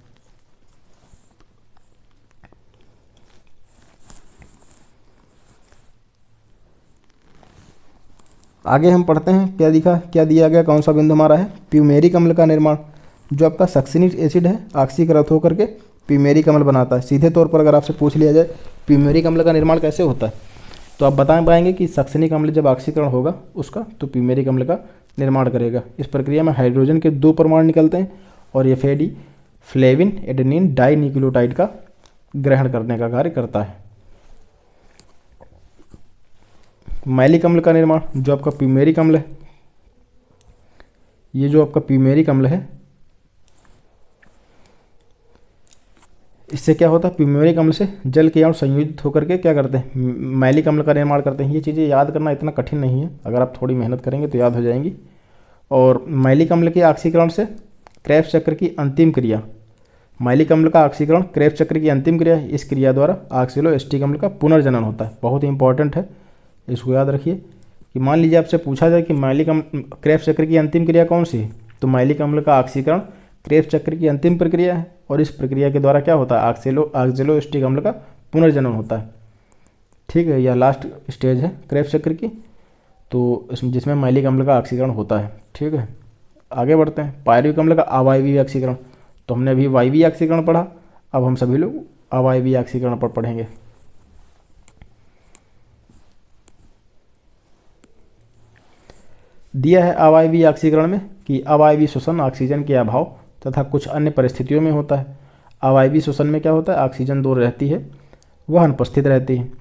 आगे हम पढ़ते हैं क्या दिया गया, कौन सा बिंदु हमारा है, प्यूमेरिक अम्ल का निर्माण। जो आपका सक्सेनिक एसिड है ऑक्सीकृत होकर के प्यूमेरिक अम्ल बनाता है। सीधे तौर पर अगर आपसे पूछ लिया जाए प्यूमेरिक अम्ल का निर्माण कैसे होता है, तो आप बता पाएंगे कि सक्सेनिक अम्ल जब ऑक्सीकरण होगा उसका तो प्यूमेरिक अम्ल का निर्माण करेगा। इस प्रक्रिया में हाइड्रोजन के 2 परमाणु निकलते हैं और ये फ्लेविन एडेनिन डाई न्यूक्लियोटाइड का ग्रहण करने का कार्य करता है। मैलिक अम्ल का निर्माण, जो आपका प्यूमेरिक अम्ल है, ये जो आपका प्यूमेरिक अम्ल है इससे क्या होता है, प्यूमेरिक अम्ल से जल के अणु संयोजित होकर के क्या करते हैं, मैलिक अम्ल का निर्माण करते हैं। ये चीज़ें याद करना इतना कठिन नहीं है, अगर आप थोड़ी मेहनत करेंगे तो याद हो जाएंगी। और मैलिक अम्ल के ऑक्सीकरण से क्रेब्स चक्र की अंतिम क्रिया, मैलिक अम्ल का ऑक्सीकरण क्रेब्स चक्र की अंतिम क्रिया, इस क्रिया द्वारा ऑक्सिलो एस्टिक अम्ल का पुनर्जनन होता है। बहुत ही इंपॉर्टेंट है, इसको याद रखिए कि मान लीजिए आपसे पूछा जाए कि मैलिक अम्ल क्रेब्स चक्र की अंतिम क्रिया कौन सी है, तो मैलिक अम्ल का ऑक्सीकरण क्रेब्स चक्र की अंतिम प्रक्रिया है और इस प्रक्रिया के द्वारा क्या होता है, ऑक्सिलो एस्टिक अम्ल का पुनर्जनन होता है। ठीक है, यह लास्ट स्टेज है क्रेब्स चक्र की, तो इसमें जिसमें मैलिक अम्ल का ऑक्सीकरण होता है। ठीक है, आगे बढ़ते हैं। पायरुविक अम्ल का अवायवीय ऑक्सीकरण, तो हमने अभी वायवीय ऑक्सीकरण पढ़ा, अब हम सभी लोग अवायवीय ऑक्सीकरण पर पढ़ेंगे। दिया है अवायवीय ऑक्सीकरण में कि अवायवीय श्वसन ऑक्सीजन के अभाव तथा कुछ अन्य परिस्थितियों में होता है। अवायवीय श्वसन में क्या होता है, ऑक्सीजन दूर रहती है, वह अनुपस्थित रहती है।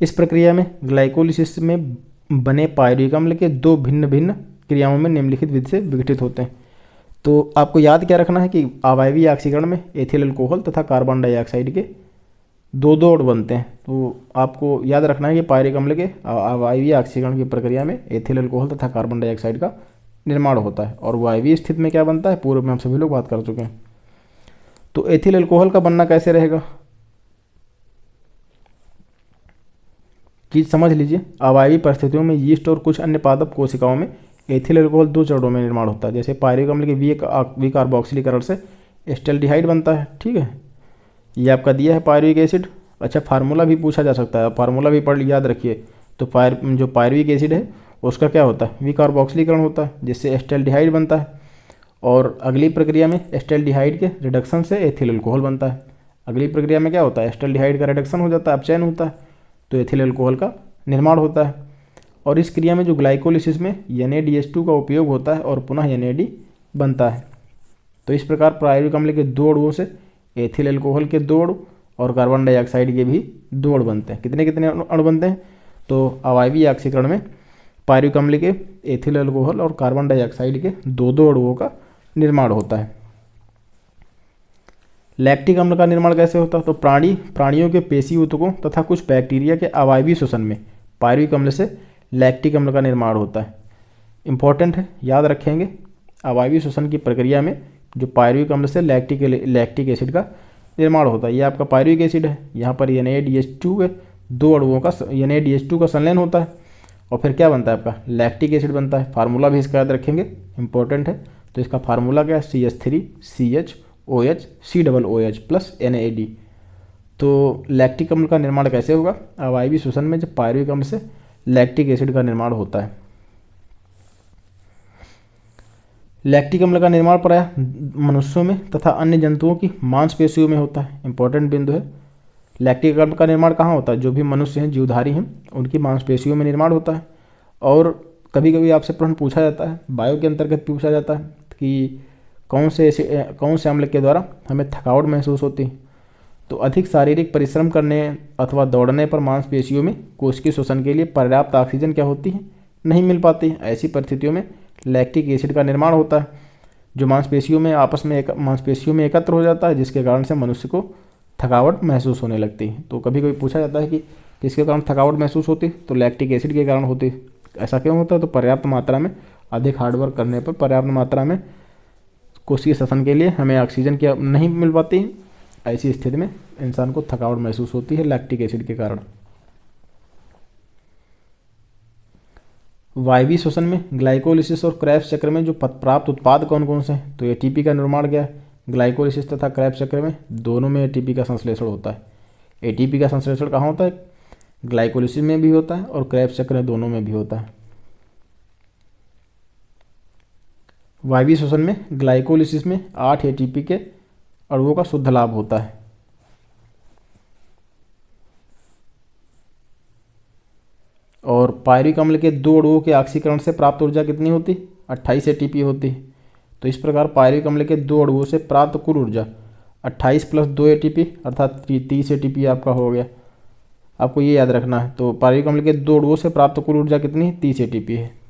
इस प्रक्रिया में ग्लाइकोलिसिस में बने पायरुविक अम्ल के दो भिन्न भिन्न क्रियाओं में निम्नलिखित विधि से विघटित होते हैं। तो आपको याद क्या रखना है कि अवायवीय ऑक्सीकरण में एथिल अल्कोहल तथा कार्बन डाइऑक्साइड के दो दो अणु बनते हैं। तो आपको याद रखना है कि पायरुविक अम्ल के अवायवीय ऑक्सीकरण की प्रक्रिया में एथिल अल्कोहल तथा कार्बन डाइऑक्साइड का निर्माण होता है। और वायवीय स्थिति में क्या बनता है, पूर्व में हम सभी लोग बात कर चुके हैं। तो एथिल अल्कोहल का बनना कैसे रहेगा, चीज समझ लीजिए। अवायवीय परिस्थितियों में यीस्ट और कुछ अन्य पादप कोशिकाओं में एथिल अल्कोहल दो चरणों में निर्माण होता है। जैसे पायरुविक अम्ल के वी कार्बोक्सिलीकरण से एस्टल्डिहाइड बनता है। ठीक है, ये आपका दिया है पायरुविक एसिड। अच्छा, फार्मूला भी पूछा जा सकता है, फार्मूला भी पढ़ याद रखिए। तो जो पायरुविक एसिड है उसका क्या होता है, वी कार्बोक्सिलीकरण होता है, जिससे एस्टल्डिहाइड बनता है। और अगली प्रक्रिया में एस्टल्डिहाइड के रिडक्शन से एथिल अल्कोहल बनता है। अगली प्रक्रिया में क्या होता है, एस्टल्डिहाइड का रिडक्शन हो जाता है, अपचयन होता है, तो एथिल अल्कोहल का निर्माण होता है। और इस क्रिया में जो ग्लाइकोलिसिस में NADH2 का उपयोग होता है और पुनः NAD बनता है। तो इस प्रकार पायरुविक अम्ल के दो अणुओं से एथिल अल्कोहल के दो अणु और कार्बन डाइऑक्साइड के भी दो अणु बनते हैं। कितने कितने अणु बनते हैं, तो अवायवीय ऑक्सीकरण में पायरुविक अम्ल के एथिल अल्कोहल और कार्बन डाइऑक्साइड के दो दो अणुओं का निर्माण होता है। लैक्टिक अम्ल का निर्माण कैसे होता है, तो प्राणियों के पेशी ऊतकों तथा कुछ बैक्टीरिया के अवायवीय श्वसन में पायरुविक अम्ल से लैक्टिक अम्ल का निर्माण होता है। इंपॉर्टेंट है, याद रखेंगे। अवायवीय श्वसन की प्रक्रिया में जो पायरुविक अम्ल से लैक्टिक एसिड का निर्माण होता है, ये आपका पायरुविक एसिड है। यहाँ पर NADH2 के दो अणुओं का NADH2 का संलयन होता है और फिर क्या बनता है, आपका लैक्टिक एसिड बनता है। फार्मूला भी इसका याद रखेंगे, इंपॉर्टेंट है। तो इसका फार्मूला क्या है, CH3CHOH COOH प्लस NAD। तो लैक्टिक अम्ल का निर्माण कैसे होगा, अवायवीय श्वसन में जब पायरुविक अम्ल से लैक्टिक एसिड का निर्माण होता है। लैक्टिक अम्ल का निर्माण प्रायः मनुष्यों में तथा अन्य जंतुओं की मांसपेशियों में होता है। इंपॉर्टेंट बिंदु है। लैक्टिक अम्ल का निर्माण कहाँ होता है, जो भी मनुष्य हैं, जीवधारी हैं, उनकी मांसपेशियों में निर्माण होता है। और कभी कभी आपसे प्रश्न पूछा जाता है, बायो के अंतर्गत पूछा जाता है कि कौन से अम्ल के द्वारा हमें थकावट महसूस होती है। तो अधिक शारीरिक परिश्रम करने अथवा दौड़ने पर मांसपेशियों में कोशिकीय श्वसन के लिए पर्याप्त ऑक्सीजन क्या होती है, नहीं मिल पाती है। ऐसी परिस्थितियों में लैक्टिक एसिड का निर्माण होता है, जो मांसपेशियों में एकत्र हो जाता है, जिसके कारण से मनुष्य को थकावट महसूस होने लगती है। तो कभी कभी पूछा जाता है कि किसके कारण थकावट महसूस होती है, तो लैक्टिक एसिड के कारण होती है। ऐसा क्यों होता है, तो पर्याप्त मात्रा में, अधिक हार्डवर्क करने पर पर्याप्त मात्रा में कोशिकीय श्वसन के लिए हमें ऑक्सीजन की नहीं मिल पाती है। ऐसी स्थिति में इंसान को थकावट महसूस होती है लैक्टिक एसिड के कारण। वायवीय श्वसन में ग्लाइकोलिसिस और क्रेब्स चक्र में जो प्राप्त उत्पाद कौन कौन से हैं, तो एटीपी का निर्माण क्या है, ग्लाइकोलिसिस तथा क्रेब्स चक्र में दोनों में एटीपी का संश्लेषण होता है। एटीपी का संश्लेषण कहाँ होता है, ग्लाइकोलिसिस में भी होता है और क्रेब्स चक्र में दोनों में भी होता है। वायवीय श्वसन में ग्लाइकोलिसिस में 8 एटीपी के अणुओं का शुद्ध लाभ होता है। और पायरुविक अम्ल के दो अणुओं के ऑक्सीकरण से प्राप्त ऊर्जा कितनी होती, 28 एटीपी होती है। तो इस प्रकार पायरुविक अम्ल के दो अणुओं से प्राप्त कुल ऊर्जा 28 प्लस 2 एटीपी अर्थात 30 एटीपी आपका हो गया। आपको ये याद रखना है। तो पायरुविक अम्ल के दो अणुओं से प्राप्त कुल ऊर्जा कितनी है, 30 एटीपी है।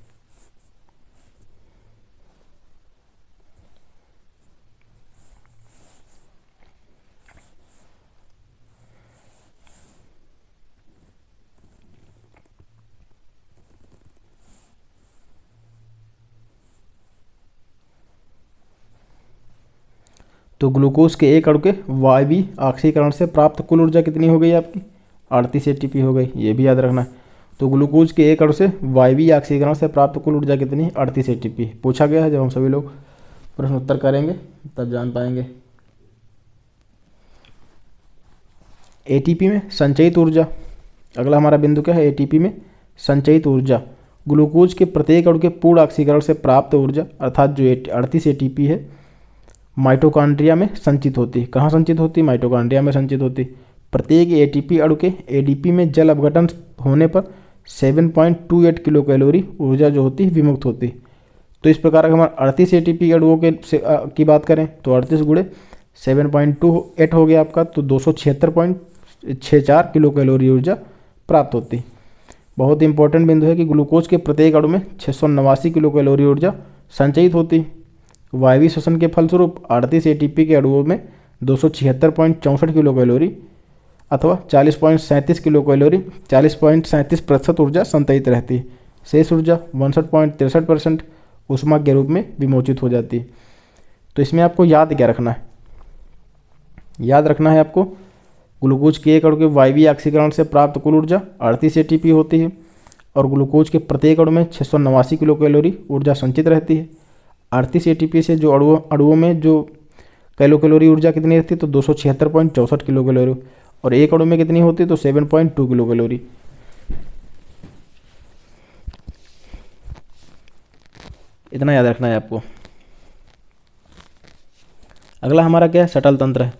तो ग्लूकोज के एक अणु के वायवीय ऑक्सीकरण से प्राप्त कुल ऊर्जा कितनी हो गई आपकी, 38 एटीपी हो गई। ये भी याद रखना है। तो ग्लूकोज के एक अणु से वायवीय ऑक्सीकरण से प्राप्त कुल ऊर्जा कितनी, 38 एटीपी पूछा गया है। जब हम सभी लोग प्रश्न उत्तर करेंगे तब जान पाएंगे। एटीपी में संचयित ऊर्जा। अगला हमारा बिंदु क्या है, एटीपी में संचयित ऊर्जा। ग्लूकोज के प्रत्येक अणु के पूर्ण ऑक्सीकरण से प्राप्त ऊर्जा अर्थात जो 38 एटीपी है माइटोकॉन्ड्रिया में संचित होती। कहाँ संचित होती? माइटोकॉन्ड्रिया में संचित होती। प्रत्येक एटीपी अणु के एडीपी में जल अपघटन होने पर 7.28 किलो कैलोरी ऊर्जा जो होती है विमुक्त होती। तो इस प्रकार अगर हम 38 एटीपी अणुओं की बात करें तो 38 गुणे 7.28 हो गया आपका, तो 276.64 किलो कैलोरी ऊर्जा प्राप्त होती। बहुत इंपॉर्टेंट बिंदु है कि ग्लूकोज के प्रत्येक अणु में 689 किलो कैलोरी ऊर्जा संचयित होती। वायवीय श्वसन के फलस्वरूप 38 एटीपी के अणुओं में 276.64 किलो कैलोरी अथवा 40.37 किलो कैलोरी 40.37% ऊर्जा संतहित रहती है। शेष ऊर्जा 62.63% ऊष्मा के रूप में विमोचित हो जाती है। तो इसमें आपको याद क्या रखना है? याद रखना है आपको ग्लूकोज के एक अणु के वायवीय ऑक्सीकरण से प्राप्त कुल ऊर्जा 38 एटीपी होती है और ग्लूकोज के प्रत्येक अणु में 689 किलो कैलोरी ऊर्जा संचित रहती है। 38 एटीपी से जो अणुओं में जो कैलोरी ऊर्जा कितनी रहती है तो 276.64 किलो कैलोरी, और एक अणु में कितनी होती है तो 7.2 किलो कैलोरी। इतना याद रखना है आपको। अगला हमारा क्या है, शटल तंत्र है।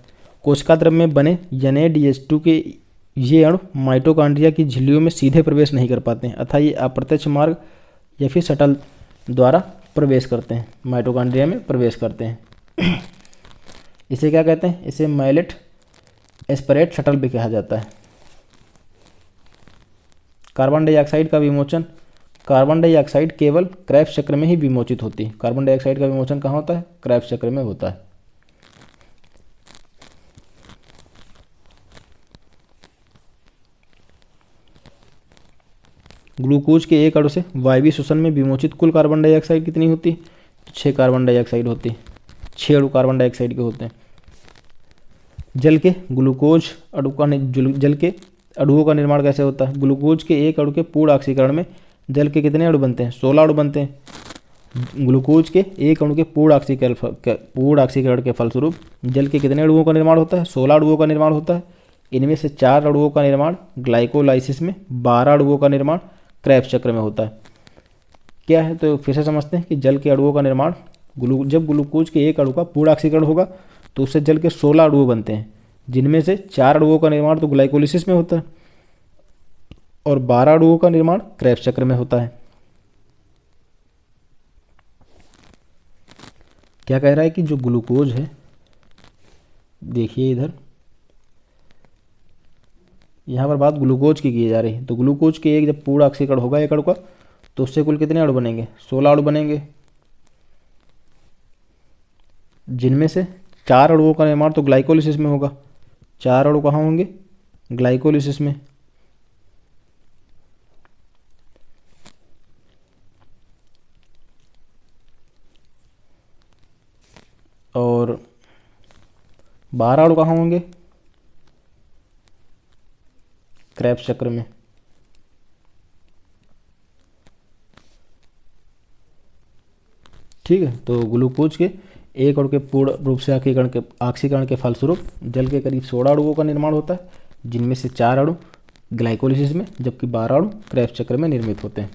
कोशिका द्रव्य में बने NADH2 के ये अणु माइटोकॉन्ड्रिया की झिल्लियों में सीधे प्रवेश नहीं कर पाते हैं, अतः ये अप्रत्यक्ष मार्ग या फिर शटल द्वारा प्रवेश करते हैं, माइटोकॉन्ड्रिया में प्रवेश करते हैं। इसे क्या कहते हैं? इसे मैलेट एस्परेट शटल भी कहा जाता है। कार्बन डाइऑक्साइड का विमोचन। कार्बन डाइऑक्साइड केवल क्रेब्स चक्र में ही विमोचित होती है। कार्बन डाइऑक्साइड का विमोचन कहाँ होता है? क्रेब्स चक्र में होता है। ग्लूकोज के एक अणु से वायवीय श्वसन में विमोचित कुल कार्बन डाइऑक्साइड कितनी होती? 6 कार्बन डाइऑक्साइड होती। 6 अणु कार्बन डाइऑक्साइड के होते हैं। जल के ग्लूकोज जल के अणुओं का निर्माण कैसे होता है? ग्लूकोज के एक अणु के पूर्ण ऑक्सीकरण में जल के कितने अणु बनते हैं? 16 अणु बनते हैं। ग्लूकोज के एक अणु के पूर्ण ऑक्सीकरण के फलस्वरूप जल के कितने अणुओं का निर्माण होता है? 16 अणुओं का निर्माण होता है। इनमें से 4 अणुओं का निर्माण ग्लाइकोलाइसिस में, 12 अणुओं का निर्माण क्रेब्स चक्र में होता है। क्या है? तो फिर से समझते हैं कि जल के अणुओं का निर्माण जब ग्लूकोज के एक अणु का पूर्ण ऑक्सीकरण होगा तो उससे जल के 16 अणु बनते हैं, जिनमें से 4 अणुओं का निर्माण तो ग्लाइकोलिसिस में होता है और 12 अणुओं का निर्माण क्रेब्स चक्र में होता है। क्या कह रहा है कि जो ग्लूकोज है, देखिए इधर यहाँ पर बात ग्लूकोज की जा रही है, तो ग्लूकोज के एक जब पूर्ण ऑक्सीकरण होगा एक अणु का तो उससे कुल कितने अणु बनेंगे? 16 अणु बनेंगे, जिनमें से 4 अणुओं का निर्माण तो ग्लाइकोलिसिस में होगा। 4 अणु कहाँ होंगे? ग्लाइकोलिसिस में। और 12 अणु कहाँ होंगे? क्रेब्स चक्र में। ठीक है, तो ग्लूकोज के एक अणु के पूर्ण रूप से ऑक्सीकरण के फलस्वरूप जल के करीब 16 अणुओं का निर्माण होता है, जिनमें से 4 अणु ग्लाइकोलिसिस में जबकि 12 अणु क्रेब्स चक्र में निर्मित होते हैं।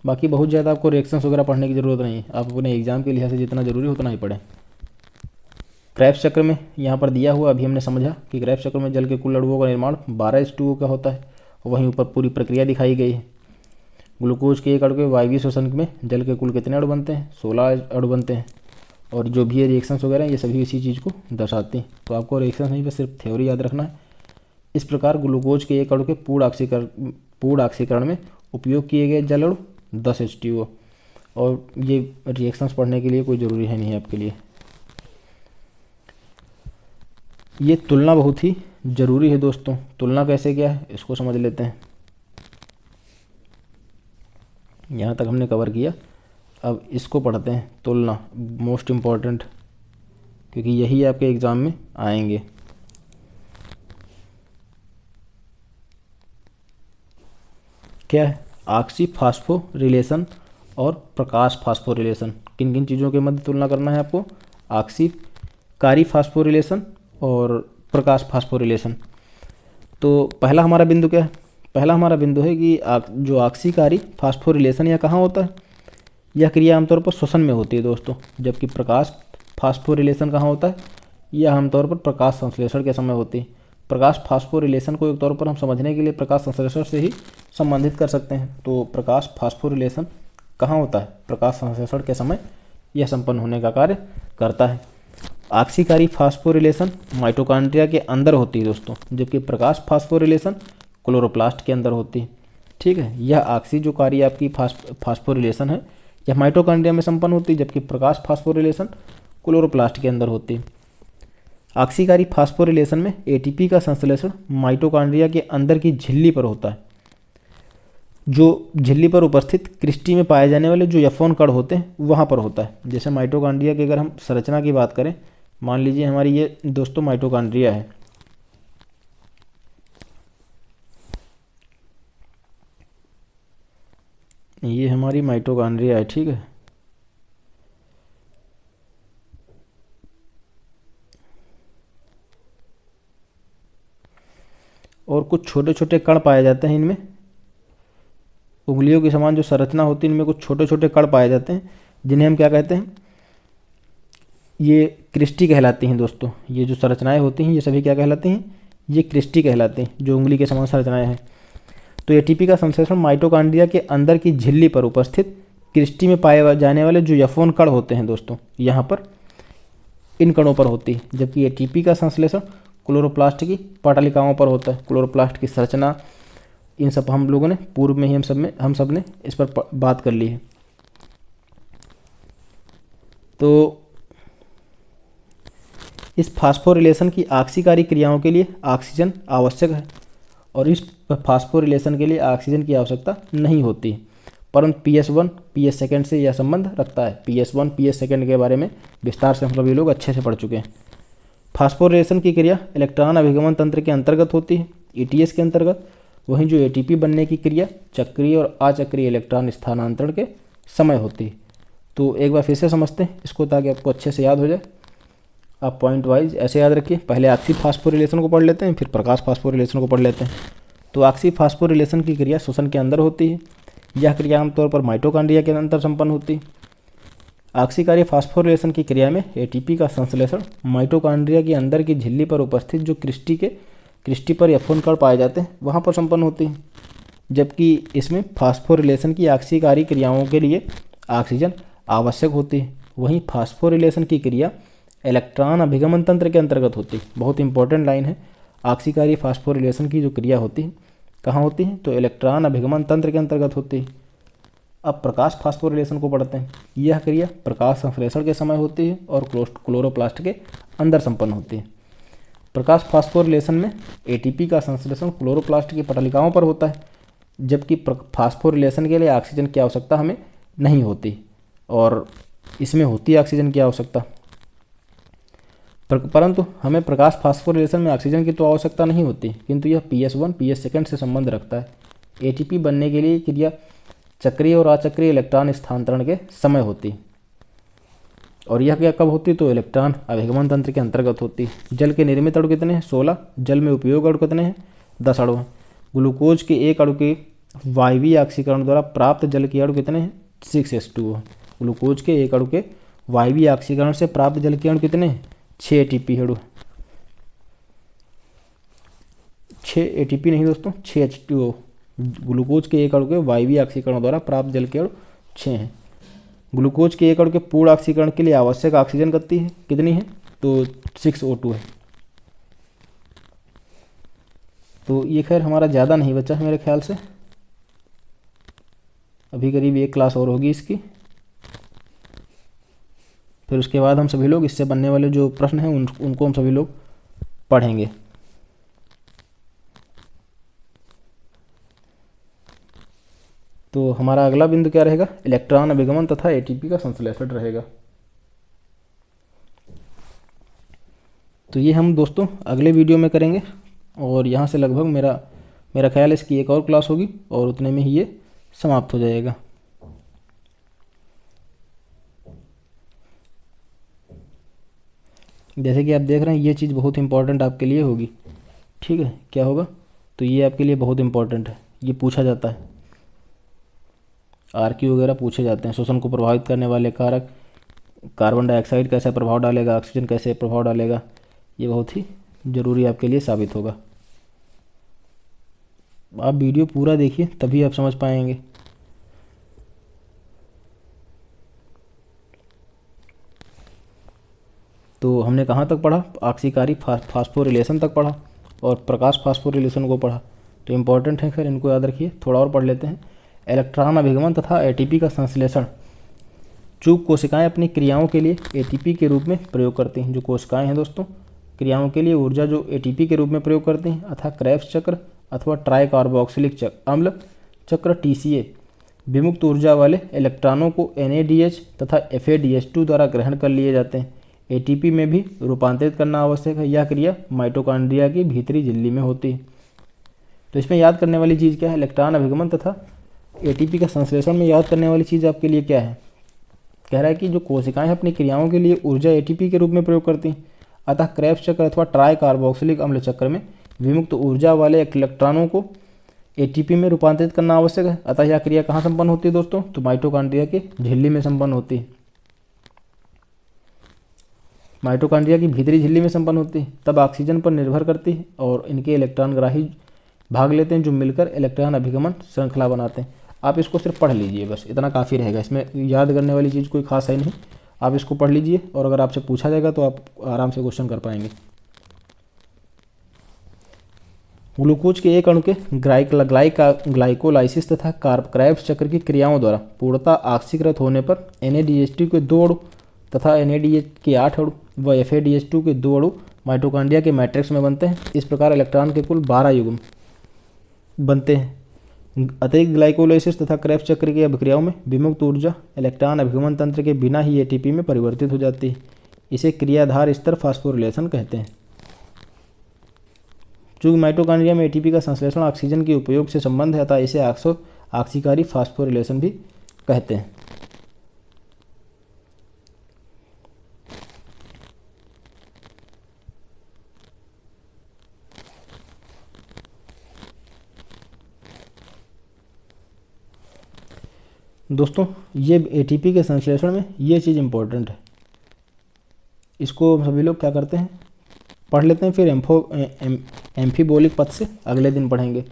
बाकी बहुत ज़्यादा आपको रिएक्शंस वगैरह पढ़ने की ज़रूरत नहीं है, आप अपने एग्जाम के लिहाज से जितना ज़रूरी हो उतना ही पढ़ें। क्रेब्स चक्र में यहाँ पर दिया हुआ अभी हमने समझा कि क्रेब्स चक्र में जल के कुल अणुओं का निर्माण 12:2 का होता है, और वहीं ऊपर पूरी प्रक्रिया दिखाई गई है। ग्लूकोज के एक अणु के वायवीय श्वसन में जल के कुल कितने अणु बनते हैं? 16 अणु बनते हैं, और जो भी ये रिएक्शंस वगैरह हैं ये सभी इसी चीज़ को दर्शाती हैं। तो आपको रिएक्शंस नहीं बस सिर्फ थ्योरी याद रखना है। इस प्रकार ग्लूकोज के एक अणु के पूर्ण ऑक्सीकरण में उपयोग किए गए जल अणु 10 H2O, और ये रिएक्शंस पढ़ने के लिए कोई ज़रूरी है नहीं आपके लिए। ये तुलना बहुत ही ज़रूरी है दोस्तों। तुलना कैसे क्या है इसको समझ लेते हैं। यहाँ तक हमने कवर किया, अब इसको पढ़ते हैं। तुलना मोस्ट इम्पॉर्टेंट, क्योंकि यही आपके एग्ज़ाम में आएंगे। क्या है? ऑक्सी फास्फोरिलेशन और प्रकाश फास्फोरिलेशन। किन किन चीज़ों के मध्य तुलना करना है आपको? ऑक्सी कारी फास्फोरिलेशन और प्रकाश फास्फोरिलेशन। तो पहला हमारा बिंदु क्या है? पहला हमारा बिंदु है कि जो ऑक्सीकारी फास्फोरिलेशन यह कहाँ होता है? यह क्रिया आमतौर पर श्वसन में होती है दोस्तों, जबकि प्रकाश फास्फोरिलेशन कहाँ होता है? यह आमतौर पर प्रकाश संश्लेषण के समय होती है। प्रकाश फास्फोरिलेशन को एक तौर पर हम समझने के लिए प्रकाश संश्लेषण से ही संबंधित कर सकते हैं। तो प्रकाश फास्फोरिलेशन कहाँ होता है? प्रकाश संश्लेषण के समय यह संपन्न होने का कार्य करता है। ऑक्सीकारी फास्फोरिलेशन माइटोकॉन्ड्रिया के अंदर होती है दोस्तों, जबकि प्रकाश फास्फोरिलेशन क्लोरोप्लास्ट के अंदर होती है। ठीक है, यह ऑक्सी जो कार्य आपकी फास्फोरिलेशन है यह माइटोकॉन्ड्रिया में संपन्न होती है, जबकि प्रकाश फास्फोरिलेशन क्लोरोप्लास्ट के अंदर होती है। ऑक्सीकारी फास्फोरिलेशन में एटीपी का संश्लेषण माइटोकॉन्ड्रिया के अंदर की झिल्ली पर होता है। जो झिल्ली पर उपस्थित क्रिस्टी में पाए जाने वाले जो F1 कण होते हैं वहाँ पर होता है। जैसे माइटोकॉन्ड्रिया की अगर हम संरचना की बात करें, मान लीजिए हमारी ये दोस्तों माइटोकॉन्ड्रिया है। ये हमारी माइटोकॉन्ड्रिया है, ठीक है। और कुछ छोटे छोटे कण पाए जाते हैं इनमें, उंगलियों के समान जो संरचना होती है इनमें कुछ छोटे छोटे कण पाए जाते हैं, जिन्हें हम क्या कहते हैं? ये क्रिस्टी कहलाती हैं दोस्तों। ये जो संरचनाएं होती हैं ये सभी क्या कहलाती हैं? ये क्रिस्टी कहलाती हैं, जो उंगली के समान संरचनाएं हैं। तो एटीपी का संश्लेषण माइटोकॉन्ड्रिया के अंदर की झिल्ली पर उपस्थित क्रिस्टी में पाए जाने वाले जो F1 कण होते हैं दोस्तों, यहाँ पर इन कणों पर होती है, जबकि एटीपी का संश्लेषण क्लोरोप्लास्ट की पटलिकाओं पर होता है। क्लोरोप्लास्ट की संरचना इन सब हम लोगों ने पूर्व में ही हम सब ने इस पर बात कर ली है। तो इस फास्फोरिलेशन की ऑक्सीकारी क्रियाओं के लिए ऑक्सीजन आवश्यक है, और इस फास्फोरिलेशन के लिए ऑक्सीजन की आवश्यकता नहीं होती, परंतु PS1 PS सेकेंड से यह संबंध रखता है। PS1 PS सेकेंड के बारे में विस्तार से हम सभी लोग अच्छे से पढ़ चुके हैं। फास्फोरिलेशन की क्रिया इलेक्ट्रॉन अभिगमन तंत्र के अंतर्गत होती है, ETS के अंतर्गत। वहीं जो ATP बनने की क्रिया चक्रीय और अचक्रीय इलेक्ट्रॉन स्थानांतरण के समय होती है। तो एक बार फिर से समझते हैं इसको, ताकि आपको अच्छे से याद हो जाए। आप पॉइंट वाइज ऐसे याद रखिए, पहले ऑक्सी फास्फोरिलेशन को पढ़ लेते हैं, फिर प्रकाश फास्फोरिलेशन को पढ़ लेते हैं। तो ऑक्सी फास्फोरिलेशन की क्रिया श्वसन के अंदर होती है। यह क्रिया आमतौर पर माइटोकॉन्ड्रिया के अंदर संपन्न होती है। ऑक्सीकारी फास्फोरिलेशन की क्रिया में एटीपी का संश्लेषण माइटोकॉन्ड्रिया के अंदर की झिल्ली पर उपस्थित जो क्रिस्टी पर F1 कण पाए जाते हैं वहाँ पर संपन्न होती है, जबकि इसमें फास्फोरिलेशन की ऑक्सीकारी क्रियाओं के लिए ऑक्सीजन आवश्यक होती है। वहीं फास्फोरिलेशन की क्रिया इलेक्ट्रॉन अभिगमन तंत्र के अंतर्गत होती है। बहुत इंपॉर्टेंट लाइन है, ऑक्सीकारी फास्फोरिलेशन की जो क्रिया होती है कहाँ होती है? तो इलेक्ट्रॉन अभिगमन तंत्र के अंतर्गत होती है। अब प्रकाश फास्फोरिलेशन को पढ़ते हैं। यह क्रिया प्रकाश संश्लेषण के समय होती है और क्लोरोप्लास्ट के अंदर संपन्न होती है। प्रकाश फास्फोरिलेशन में एटीपी का संश्लेषण क्लोरोप्लास्ट की पटलिकाओं पर होता है, जबकि फास्फोरिलेशन के लिए ऑक्सीजन की आवश्यकता हमें नहीं होती, और इसमें होती है ऑक्सीजन की आवश्यकता। परंतु हमें प्रकाश फास्फोरिलेशन में ऑक्सीजन की तो आवश्यकता नहीं होती, किंतु यह PS1 PS सेकेंड से संबंध रखता है। एटीपी बनने के लिए क्रिया चक्रीय और अचक्रीय इलेक्ट्रॉन स्थानांतरण के समय होती, और यह क्या कब होती? तो इलेक्ट्रॉन अभिगमन तंत्र के अंतर्गत होती। जल के निर्मित अणु कितने हैं? 16। जल में उपयोग अणु कितने हैं? 10 अणु हैं। ग्लूकोज के एक अणु के वायवीय ऑक्सीकरण द्वारा प्राप्त जल के अणु कितने हैं? 6H2O। ग्लूकोज के एक अणु के वायवीय ऑक्सीकरण से प्राप्त जल के अणु कितने हैं? 6 ATP अणु। 6 ATP नहीं दोस्तों, 6H2O। ग्लूकोज के एक अणु के वायवीय ऑक्सीकरण द्वारा प्राप्त जल के अणु 6 हैं। ग्लूकोज के एक अणु के पूर्ण ऑक्सीकरण के लिए आवश्यक ऑक्सीजन कितनी है? तो 6O2 है। तो ये खैर हमारा ज़्यादा नहीं बचा है मेरे ख्याल से, अभी करीब एक क्लास और होगी इसकी, फिर उसके बाद हम सभी लोग इससे बनने वाले जो प्रश्न हैं उनको हम सभी लोग पढ़ेंगे। तो हमारा अगला बिंदु क्या रहेगा? इलेक्ट्रॉन अभिगमन तथा एटीपी का संश्लेषण रहेगा। तो ये हम दोस्तों अगले वीडियो में करेंगे, और यहाँ से लगभग मेरा ख्याल है इसकी एक और क्लास होगी, और उतने में ही ये समाप्त हो जाएगा। जैसे कि आप देख रहे हैं ये चीज़ बहुत इंपॉर्टेंट आपके लिए होगी, ठीक है। क्या होगा, तो ये आपके लिए बहुत इंपॉर्टेंट है, ये पूछा जाता है, आरक्यू वगैरह पूछे जाते हैं। श्वसन को प्रभावित करने वाले कारक, कार्बन डाइऑक्साइड कैसा प्रभाव डालेगा, ऑक्सीजन कैसे प्रभाव डालेगा, ये बहुत ही ज़रूरी आपके लिए साबित होगा। आप वीडियो पूरा देखिए तभी आप समझ पाएंगे। तो हमने कहाँ तक पढ़ा, ऑक्सीकारी फास्फोरिलेशन तक पढ़ा और प्रकाश फास्फोरिलेशन को पढ़ा। तो इम्पॉर्टेंट है, फिर इनको याद रखिए। थोड़ा और पढ़ लेते हैं। इलेक्ट्रॉन अभिगमन तथा एटीपी का संश्लेषण। चूक कोशिकाएं अपनी क्रियाओं के लिए एटीपी के रूप में प्रयोग करती हैं। जो कोशिकाएं हैं दोस्तों, क्रियाओं के लिए ऊर्जा जो एटीपी के रूप में प्रयोग करती हैं, अथवा क्रेब्स चक्र अथवा ट्राई कार्बोक्सिलिक अम्ल चक्र टीसीए विमुक्त ऊर्जा वाले इलेक्ट्रॉनों को NADH तथा FADH2 द्वारा ग्रहण कर लिए जाते हैं। एटीपी में भी रूपांतरित करना आवश्यक है। यह क्रिया माइटोकॉन्ड्रिया की भीतरी झिल्ली में होती है। तो इसमें याद करने वाली चीज़ क्या है, इलेक्ट्रॉन अभिगमन तथा एटीपी का संश्लेषण में याद करने वाली चीज़ आपके लिए क्या है, कह रहा है कि जो कोशिकाएं अपनी क्रियाओं के लिए ऊर्जा एटीपी के रूप में प्रयोग करती हैं, अतः क्रेब्स चक्र अथवा ट्राई कार्बोक्सिलिक अम्ल चक्र में विमुक्त ऊर्जा वाले इलेक्ट्रॉनों को एटीपी में रूपांतरित करना आवश्यक है। अतः यह क्रिया कहाँ संपन्न होती है दोस्तों, तो माइटोकॉन्ड्रिया के झिल्ली में संपन्न होती है। माइटोकॉन्ड्रिया की भीतरी झिल्ली में संपन्न होती है। तब ऑक्सीजन पर निर्भर करती है और इनके इलेक्ट्रॉनग्राही भाग लेते हैं, जो मिलकर इलेक्ट्रॉन अभिगमन श्रृंखला बनाते हैं। आप इसको सिर्फ पढ़ लीजिए, बस इतना काफ़ी रहेगा। इसमें याद करने वाली चीज़ कोई खास है नहीं, आप इसको पढ़ लीजिए और अगर आपसे पूछा जाएगा तो आप आराम से क्वेश्चन कर पाएंगे। ग्लूकोज के एक अणु के ग्लाइकोलाइसिस तथा क्रेब्स चक्र की क्रियाओं द्वारा पूर्णतः ऑक्सीकृत होने पर NADH2 के 2 अणु तथा NADH के 8 अणु व FADH2 के 2 अणु माइटोकॉन्ड्रिया के मैट्रिक्स में बनते हैं। इस प्रकार इलेक्ट्रॉन के कुल 12 युग्म बनते हैं। अतिरिक्त ग्लाइकोलाइसिस तथा क्रेब्स चक्र की अभिक्रियाओं में विमुक्त ऊर्जा इलेक्ट्रॉन अभिगमन तंत्र के बिना ही एटीपी में परिवर्तित हो जाती है। इसे क्रियाधार स्तर फास्फोरिलेशन कहते हैं। चूँकि माइटोकॉन्ड्रिया में एटीपी का संश्लेषण ऑक्सीजन के उपयोग से संबंध है, अतः इसे ऑक्सीकारी फास्फोरिलेशन भी कहते हैं। दोस्तों ये एटीपी के संश्लेषण में ये चीज़ इम्पोर्टेंट है, इसको सभी लोग क्या करते हैं, पढ़ लेते हैं, फिर एम्फीबोलिक पथ से अगले दिन पढ़ेंगे।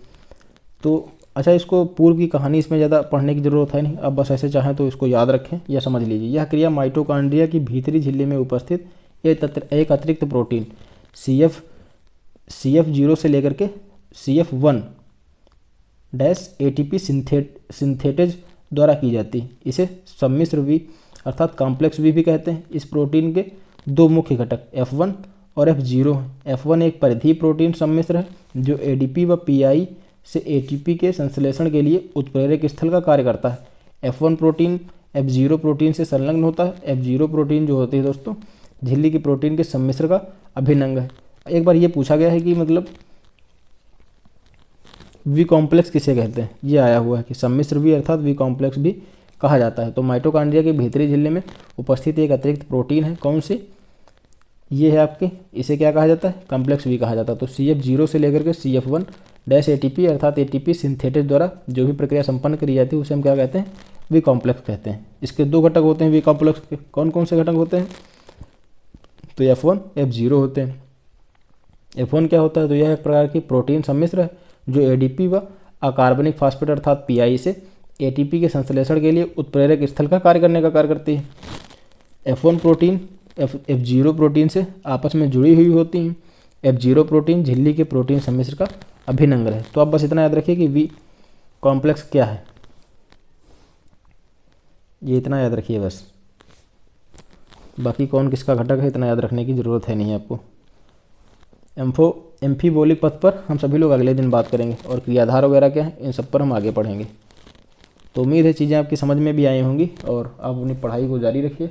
तो अच्छा, इसको पूर्व की कहानी इसमें ज़्यादा पढ़ने की ज़रूरत है नहीं, अब बस ऐसे चाहें तो इसको याद रखें या समझ लीजिए। यह क्रिया माइटोकॉन्ड्रिया की भीतरी झिल्ली में उपस्थित एक अतिरिक्त प्रोटीन CF0 से लेकर के CF1 ATP सिंथेटेज द्वारा की जाती है। इसे सम्मिश्र V अर्थात कॉम्प्लेक्स V भी कहते हैं। इस प्रोटीन के दो मुख्य घटक F1 और F0 हैं। F1 एक परिधीय प्रोटीन सम्मिश्र है जो ADP व PI से ATP के संश्लेषण के लिए उत्प्रेरक स्थल का कार्य करता है। F1 प्रोटीन F0 प्रोटीन से संलग्न होता है। F0 प्रोटीन जो होती है दोस्तों, झिल्ली की प्रोटीन के सम्मिश्र का अभिन्न है। एक बार ये पूछा गया है कि मतलब V कॉम्प्लेक्स किसे कहते हैं, ये आया हुआ है कि सम्मिश्र V अर्थात V कॉम्प्लेक्स भी कहा जाता है। तो माइटोकॉन्ड्रिया के भीतरी झिल्ली में उपस्थित एक अतिरिक्त प्रोटीन है, कौन सी, ये है आपके, इसे क्या कहा जाता है, कॉम्प्लेक्स V कहा जाता है। तो CF0 से लेकर के CF1 ATP अर्थात ATP सिंथेटेज द्वारा जो भी प्रक्रिया संपन्न करी जाती है उसे हम क्या कहते हैं, V कॉम्प्लेक्स कहते हैं। इसके दो घटक होते हैं V कॉम्प्लेक्स के, कौन कौन से घटक होते हैं, तो F1 F0 होते हैं। F1 क्या होता है, तो यह एक प्रकार की प्रोटीन सम्मिश्र है जो ADP व अकार्बनिक फास्फेट अर्थात PI से ATP के संश्लेषण के लिए उत्प्रेरक स्थल का कार्य करने का कार्य करती है। F1 प्रोटीन F0 प्रोटीन से आपस में जुड़ी हुई होती हैं। F0 प्रोटीन झिल्ली के प्रोटीन सम्मिश्र का अभिन्न अंग है। तो आप बस इतना याद रखिए कि V कॉम्प्लेक्स क्या है, ये इतना याद रखिए बस, बाकी कौन किसका घटक है इतना याद रखने की ज़रूरत है नहीं आपको। एम्फीबोलिक पथ पर हम सभी लोग अगले दिन बात करेंगे और क्रियाधार वगैरह क्या है इन सब पर हम आगे पढ़ेंगे। तो उम्मीद है चीज़ें आपकी समझ में भी आई होंगी और आप अपनी पढ़ाई को जारी रखिए।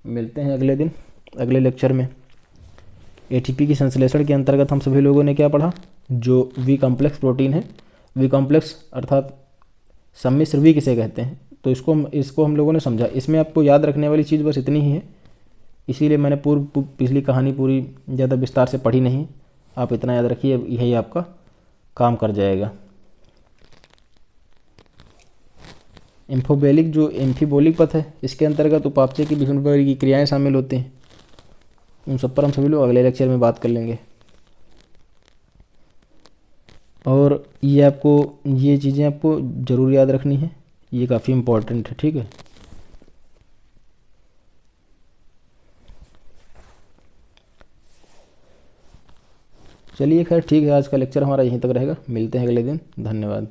मिलते हैं अगले दिन अगले लेक्चर में। एटीपी की संश्लेषण के अंतर्गत हम सभी लोगों ने क्या पढ़ा, जो V कॉम्प्लेक्स प्रोटीन है, V कॉम्प्लेक्स अर्थात सम्मिश्र V किसे कहते हैं, तो इसको हम लोगों ने समझा। इसमें आपको याद रखने वाली चीज़ बस इतनी ही है इसीलिए मैंने पिछली कहानी पूरी ज़्यादा विस्तार से पढ़ी नहीं। आप इतना याद रखिए, यही आपका काम कर जाएगा। एम्फोबेलिक जो एम्फीबोलिक पथ है, इसके अंतर्गत उपापचय की विभिन्न प्रकार की क्रियाएं शामिल होती हैं। उन सब पर हम सभी लोग अगले लेक्चर में बात कर लेंगे। और ये चीज़ें आपको ज़रूर याद रखनी है, ये काफ़ी इम्पोर्टेंट है, ठीक है। चलिए खैर ठीक है, आज का लेक्चर हमारा यहीं तक रहेगा। मिलते हैं अगले दिन। धन्यवाद।